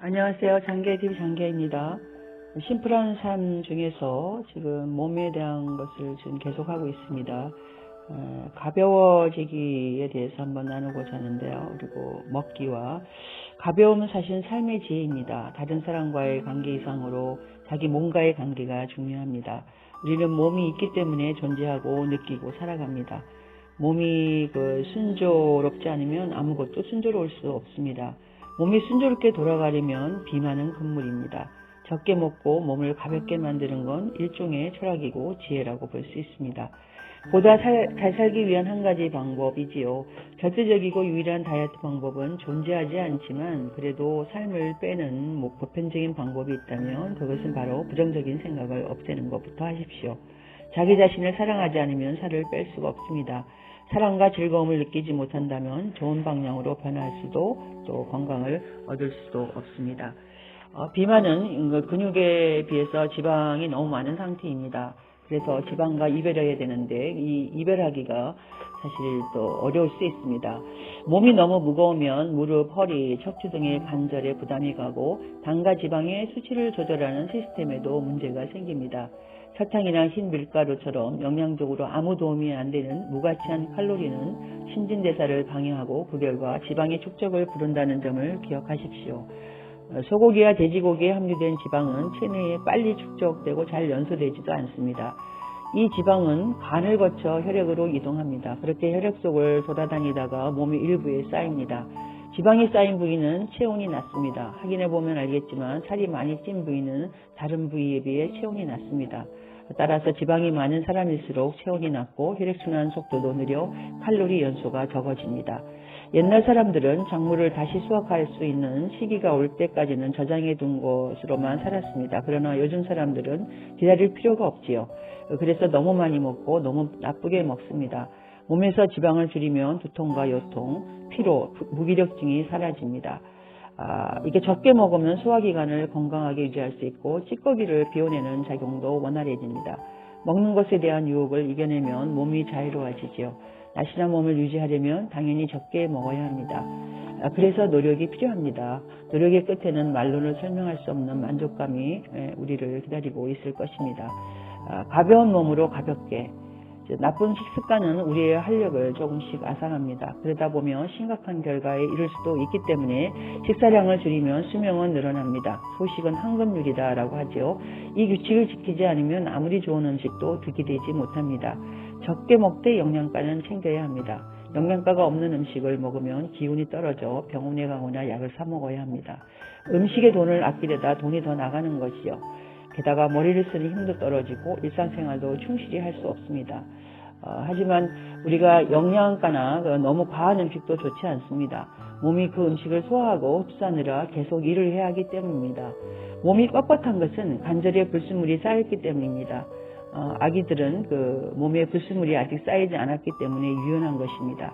안녕하세요. 장계TV 장계입니다. 심플한 삶 중에서 지금 몸에 대한 것을 지금 계속하고 있습니다. 가벼워지기에 대해서 한번 나누고자 하는데요. 그리고 먹기와 가벼움은 사실 삶의 지혜입니다. 다른 사람과의 관계 이상으로 자기 몸과의 관계가 중요합니다. 우리는 몸이 있기 때문에 존재하고 느끼고 살아갑니다. 몸이 순조롭지 않으면 아무것도 순조로울 수 없습니다. 몸이 순조롭게 돌아가려면 비만은 금물입니다. 적게 먹고 몸을 가볍게 만드는 건 일종의 철학이고 지혜라고 볼 수 있습니다. 보다 잘 살기 위한 한 가지 방법이지요. 절대적이고 유일한 다이어트 방법은 존재하지 않지만 그래도 삶을 빼는 보편적인 방법이 있다면 그것은 바로 부정적인 생각을 없애는 것부터 하십시오. 자기 자신을 사랑하지 않으면 살을 뺄 수가 없습니다. 사랑과 즐거움을 느끼지 못한다면 좋은 방향으로 변할 수도 또 건강을 얻을 수도 없습니다. 비만은 근육에 비해서 지방이 너무 많은 상태입니다. 그래서 지방과 이별해야 되는데 이 이별하기가 사실 또 어려울 수 있습니다. 몸이 너무 무거우면 무릎, 허리, 척추 등의 관절에 부담이 가고 당과 지방의 수치를 조절하는 시스템에도 문제가 생깁니다. 설탕이나 흰 밀가루처럼 영양적으로 아무 도움이 안 되는 무가치한 칼로리는 신진대사를 방해하고 그 결과 지방의 축적을 부른다는 점을 기억하십시오. 소고기와 돼지고기에 함유된 지방은 체내에 빨리 축적되고 잘 연소되지도 않습니다. 이 지방은 간을 거쳐 혈액으로 이동합니다. 그렇게 혈액 속을 돌아다니다가 몸의 일부에 쌓입니다. 지방이 쌓인 부위는 체온이 낮습니다. 확인해 보면 알겠지만 살이 많이 찐 부위는 다른 부위에 비해 체온이 낮습니다. 따라서 지방이 많은 사람일수록 체온이 낮고 혈액순환 속도도 느려 칼로리 연소가 적어집니다. 옛날 사람들은 작물을 다시 수확할 수 있는 시기가 올 때까지는 저장해 둔 것으로만 살았습니다. 그러나 요즘 사람들은 기다릴 필요가 없지요. 그래서 너무 많이 먹고 너무 나쁘게 먹습니다. 몸에서 지방을 줄이면 두통과 요통, 피로, 무기력증이 사라집니다. 이게 적게 먹으면 소화기관을 건강하게 유지할 수 있고 찌꺼기를 비워내는 작용도 원활해집니다. 먹는 것에 대한 유혹을 이겨내면 몸이 자유로워지지요. 날씬한 몸을 유지하려면 당연히 적게 먹어야 합니다. 그래서 노력이 필요합니다. 노력의 끝에는 말로는 설명할 수 없는 만족감이 우리를 기다리고 있을 것입니다. 가벼운 몸으로 가볍게. 나쁜 식습관은 우리의 활력을 조금씩 앗아갑니다. 그러다 보면 심각한 결과에 이를 수도 있기 때문에 식사량을 줄이면 수명은 늘어납니다. 소식은 황금률이다 라고 하죠. 이 규칙을 지키지 않으면 아무리 좋은 음식도 득이 되지 못합니다. 적게 먹되 영양가는 챙겨야 합니다. 영양가가 없는 음식을 먹으면 기운이 떨어져 병원에 가거나 약을 사 먹어야 합니다. 음식에 돈을 아끼려다 돈이 더 나가는 것이요. 게다가 머리를 쓰는 힘도 떨어지고 일상생활도 충실히 할 수 없습니다. 하지만 우리가 영양가나 너무 과한 음식도 좋지 않습니다. 몸이 그 음식을 소화하고 흡수하느라 계속 일을 해야 하기 때문입니다. 몸이 뻣뻣한 것은 관절에 불순물이 쌓였기 때문입니다. 아기들은 몸에 불순물이 아직 쌓이지 않았기 때문에 유연한 것입니다.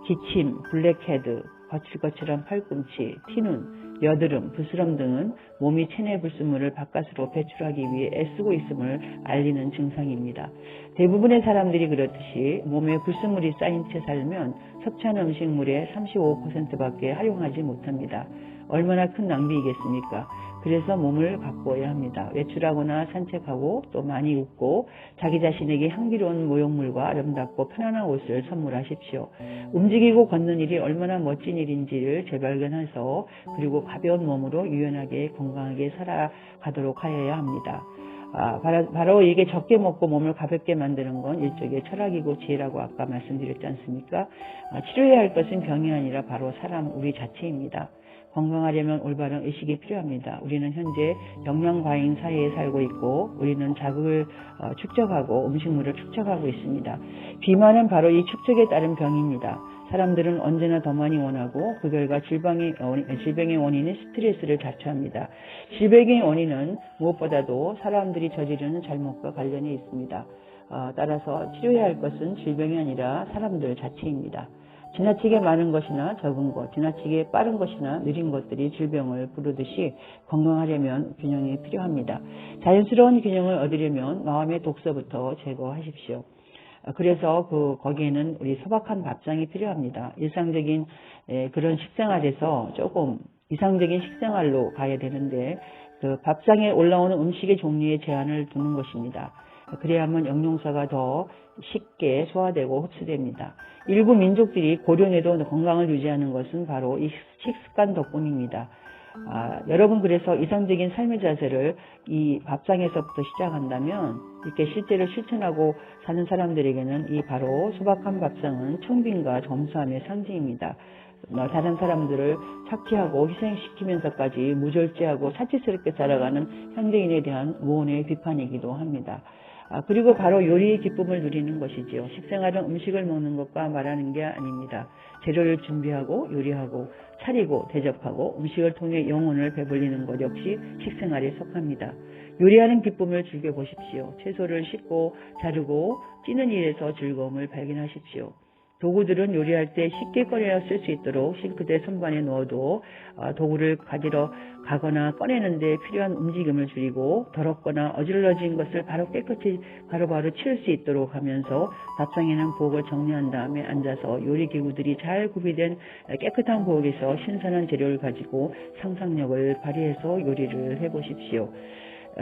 기침, 블랙헤드, 거칠거칠한 팔꿈치, 티눈, 여드름, 부스럼 등은 몸이 체내 불순물을 바깥으로 배출하기 위해 애쓰고 있음을 알리는 증상입니다. 대부분의 사람들이 그렇듯이 몸에 불순물이 쌓인 채 살면 섭취하는 음식물의 35%밖에 활용하지 못합니다. 얼마나 큰 낭비이겠습니까? 그래서 몸을 가꾸어야 합니다. 외출하거나 산책하고 또 많이 웃고 자기 자신에게 향기로운 모형물과 아름답고 편안한 옷을 선물하십시오. 움직이고 걷는 일이 얼마나 멋진 일인지를 재발견해서 그리고 가벼운 몸으로 유연하게 건강하게 살아가도록 하여야 합니다. 바로 이게 적게 먹고 몸을 가볍게 만드는 건 일종의 철학이고 지혜라고 아까 말씀드렸지 않습니까? 치료해야 할 것은 병이 아니라 바로 사람 우리 자체입니다. 건강하려면 올바른 의식이 필요합니다. 우리는 현재 영양과잉 사회에 살고 있고 우리는 자극을 축적하고 음식물을 축적하고 있습니다. 비만은 바로 이 축적에 따른 병입니다. 사람들은 언제나 더 많이 원하고 그 결과 질병의 원인인 스트레스를 자초합니다. 질병의 원인은 무엇보다도 사람들이 저지르는 잘못과 관련이 있습니다. 따라서 치료해야 할 것은 질병이 아니라 사람들 자체입니다. 지나치게 많은 것이나 적은 것, 지나치게 빠른 것이나 느린 것들이 질병을 부르듯이 건강하려면 균형이 필요합니다. 자연스러운 균형을 얻으려면 마음의 독서부터 제거하십시오. 그래서 거기에는 우리 소박한 밥상이 필요합니다. 일상적인 그런 식생활에서 조금 이상적인 식생활로 가야 되는데 그 밥상에 올라오는 음식의 종류에 제한을 두는 것입니다. 그래야만 영양소가 더 쉽게 소화되고 흡수됩니다. 일부 민족들이 고령에도 건강을 유지하는 것은 바로 이 식습관 덕분입니다. 여러분 그래서 이상적인 삶의 자세를 이 밥상에서부터 시작한다면 이렇게 실제로 실천하고 사는 사람들에게는 이 바로 소박한 밥상은 청빈과 점수함의 상징입니다. 다른 사람들을 착취하고 희생시키면서까지 무절제하고 사치스럽게 살아가는 현대인에 대한 무언의 비판이기도 합니다. 그리고 바로 요리의 기쁨을 누리는 것이지요. 식생활은 음식을 먹는 것과 말하는 게 아닙니다. 재료를 준비하고 요리하고 차리고 대접하고 음식을 통해 영혼을 배불리는 것 역시 식생활에 속합니다. 요리하는 기쁨을 즐겨보십시오. 채소를 씻고 자르고 찌는 일에서 즐거움을 발견하십시오. 도구들은 요리할 때 쉽게 꺼내어 쓸 수 있도록 싱크대 선반에 넣어도 도구를 가지러 가거나 꺼내는 데 필요한 움직임을 줄이고 더럽거나 어질러진 것을 바로 깨끗이 바로바로 치울 수 있도록 하면서 밥상에는 부엌을 정리한 다음에 앉아서 요리기구들이 잘 구비된 깨끗한 부엌에서 신선한 재료를 가지고 상상력을 발휘해서 요리를 해보십시오.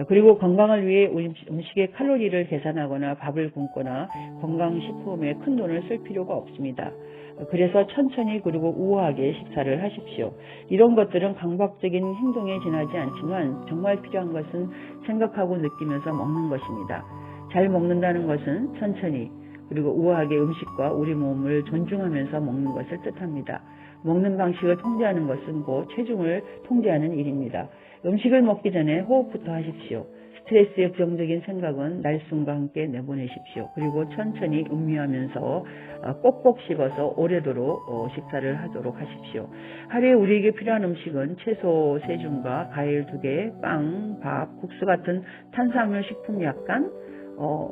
그리고 건강을 위해 음식의 칼로리를 계산하거나 밥을 굶거나 건강식품에 큰 돈을 쓸 필요가 없습니다. 그래서 천천히 그리고 우아하게 식사를 하십시오. 이런 것들은 강박적인 행동에 지나지 않지만 정말 필요한 것은 생각하고 느끼면서 먹는 것입니다. 잘 먹는다는 것은 천천히 그리고 우아하게 음식과 우리 몸을 존중하면서 먹는 것을 뜻합니다. 먹는 방식을 통제하는 것은 곧 체중을 통제하는 일입니다. 음식을 먹기 전에 호흡부터 하십시오. 스트레스의 부정적인 생각은 날숨과 함께 내보내십시오. 그리고 천천히 음미하면서 꼭꼭 씹어서 오래도록 식사를 하도록 하십시오. 하루에 우리에게 필요한 음식은 채소 3종과 과일 2개, 빵, 밥, 국수 같은 탄수화물 식품 약간,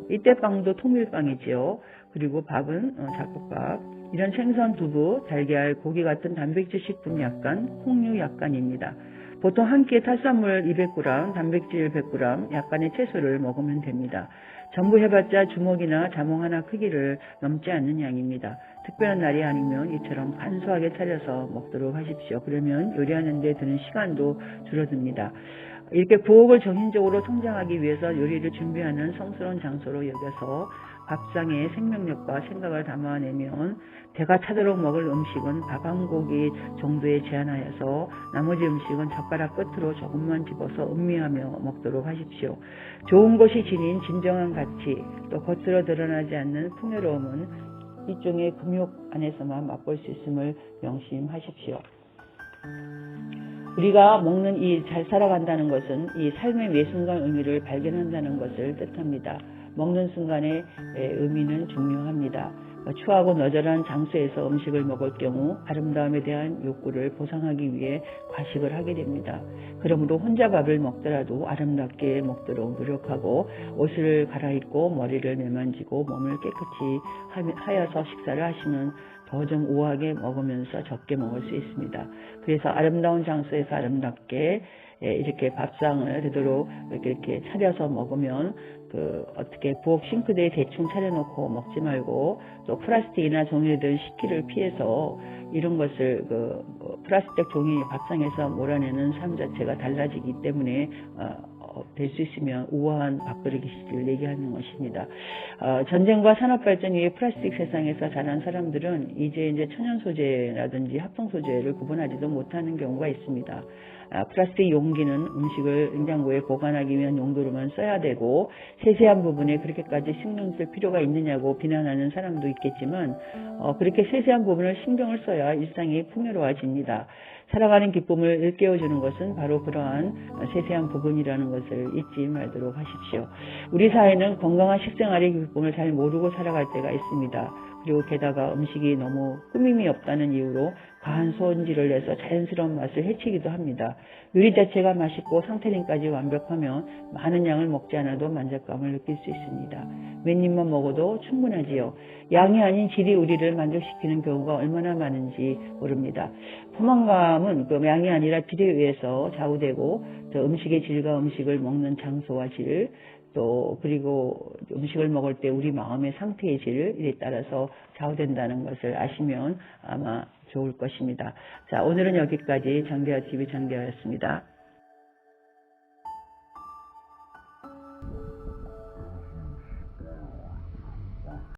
이때 빵도 통밀빵이지요. 그리고 밥은 잡곡밥, 이런 생선, 두부, 달걀, 고기 같은 단백질 식품 약간, 콩류 약간입니다. 보통 한 끼에 탄수화물 200g, 단백질 100g, 약간의 채소를 먹으면 됩니다. 전부 해봤자 주먹이나 자몽 하나 크기를 넘지 않는 양입니다. 특별한 날이 아니면 이처럼 간소하게 차려서 먹도록 하십시오. 그러면 요리하는 데 드는 시간도 줄어듭니다. 이렇게 부엌을 정신적으로 성장하기 위해서 요리를 준비하는 성스러운 장소로 여겨서 밥상에 생명력과 생각을 담아내면 배가 차도록 먹을 음식은 밥 한 고기 정도에 제한하여서 나머지 음식은 젓가락 끝으로 조금만 집어서 음미하며 먹도록 하십시오. 좋은 것이 지닌 진정한 가치, 또 겉으로 드러나지 않는 풍요로움은 일종의 금욕 안에서만 맛볼 수 있음을 명심하십시오. 우리가 먹는 이 잘 살아간다는 것은 이 삶의 매 순간 의미를 발견한다는 것을 뜻합니다. 먹는 순간의 의미는 중요합니다. 추하고 너절한 장소에서 음식을 먹을 경우 아름다움에 대한 욕구를 보상하기 위해 과식을 하게 됩니다. 그러므로 혼자 밥을 먹더라도 아름답게 먹도록 노력하고 옷을 갈아입고 머리를 매만지고 몸을 깨끗이 하여서 식사를 하시면 더 좀 우아하게 먹으면서 적게 먹을 수 있습니다. 그래서 아름다운 장소에서 아름답게 이렇게 밥상을 되도록 이렇게 차려서 먹으면 어떻게 부엌 싱크대에 대충 차려놓고 먹지 말고 또 플라스틱이나 종이 등 식기를 피해서 이런 것을 플라스틱 종이 밥상에서 몰아내는 삶 자체가 달라지기 때문에 될 수 있으면 우아한 밥그릇을 얘기하는 것입니다. 전쟁과 산업발전 이후에 플라스틱 세상에서 자란 사람들은 이제 천연 소재라든지 합성 소재를 구분하지도 못하는 경우가 있습니다. 플라스틱 용기는 음식을 냉장고에 보관하기 위한 용도로만 써야 되고 세세한 부분에 그렇게까지 신경 쓸 필요가 있느냐고 비난하는 사람도 있겠지만 그렇게 세세한 부분을 신경을 써야 일상이 풍요로워집니다. 살아가는 기쁨을 일깨워주는 것은 바로 그러한 세세한 부분이라는 것을 잊지 말도록 하십시오. 우리 사회는 건강한 식생활의 기쁨을 잘 모르고 살아갈 때가 있습니다. 그리고 게다가 음식이 너무 꾸밈이 없다는 이유로 과한 손질을 내서 자연스러운 맛을 해치기도 합니다. 요리 자체가 맛있고 상태링까지 완벽하면 많은 양을 먹지 않아도 만족감을 느낄 수 있습니다. 몇 입만 먹어도 충분하지요. 양이 아닌 질이 우리를 만족시키는 경우가 얼마나 많은지 모릅니다. 포만감은 양이 아니라 질에 의해서 좌우되고 음식의 질과 음식을 먹는 장소와 질, 또 그리고 음식을 먹을 때 우리 마음의 상태의 질에 따라서 좌우된다는 것을 아시면 아마 좋을 것입니다. 자, 오늘은 여기까지 장대하 TV 장대하였습니다.